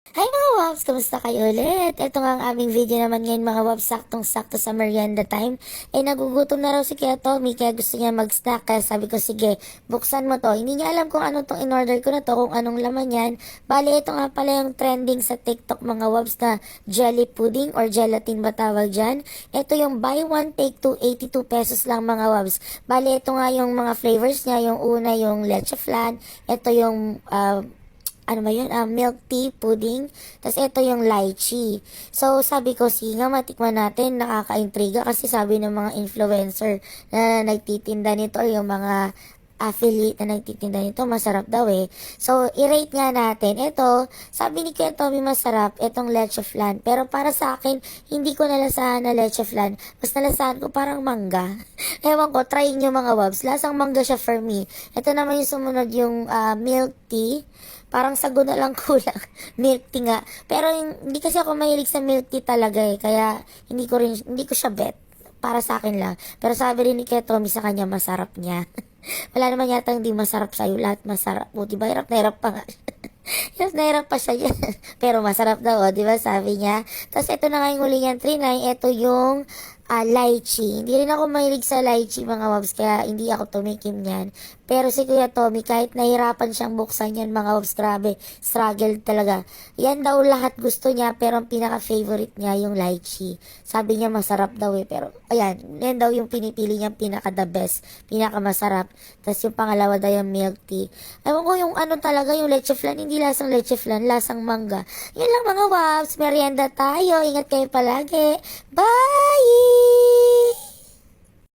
Hi mga Wops! Kamusta kayo ulit? Ito nga ang aming video naman ngayon mga Wops, saktong-sakto sa merienda time. Nagugutom na raw si Kuya Tommy kaya gusto niya mag-snack. Kaya sabi ko, sige, buksan mo to. Hindi niya alam kung ano tong in-order ko na to, kung anong laman yan. Bali, ito nga pala yung trending sa TikTok mga Wops na jelly pudding or gelatin ba tawag dyan. Ito yung buy one take two, 82 pesos lang mga Wops. Bali, ito nga yung mga flavors niya. Yung una yung leche flan. Ito yung ano ba yun? Milk tea pudding. Tapos ito yung lychee. So, sabi ko, sige nga, matikman natin. Nakaka-intriga kasi sabi ng mga influencer na nagtitinda nito, yung mga affiliate na nagtitinda nito, masarap daw eh. So, i-rate nga natin. Ito, sabi ni Kuya Tommy masarap, itong leche flan. Pero para sa akin, hindi ko nalasahan na leche flan. Mas nalasahan ko parang mangga. Ewan ko, try nyo mga wabs. Lasang mangga siya for me. Ito naman yung sumunod yung milk tea. Parang sago na lang kulang. Milk tea nga. Pero hindi kasi ako mahilig sa milk tea talaga eh. Kaya hindi ko siya bet. Para sa akin lang. Pero sabi rin ni Kuya Tommy sa kanya, masarap niya. Wala naman yata hindi masarap sa'yo. Lahat masarap. O, diba? Hirap na hirap pa nga. Hirap na hirap pa siya yan. Pero masarap daw, o, diba? Sabi niya. Tapos ito na nga yung huli niyan, 39. Ito yung lychee. Hindi rin ako mahilig sa lychee mga wabs, kaya hindi ako tumikim niyan. Pero si Kuya Tommy, kahit nahirapan siyang buksan yan mga wabs, grabe, struggle talaga. Yan daw lahat gusto niya, pero ang pinaka-favorite niya yung lychee. Sabi niya masarap daw eh, pero ayan, yan daw yung pinipili niya pinaka-the best, pinaka-masarap. Tapos yung pangalawa daw yung milk tea. Ewan ko yung ano talaga, yung leche flan, hindi lasang leche flan, lasang mangga. Yun lang mga wabs, merienda tayo, ingat kayo palagi. Bye!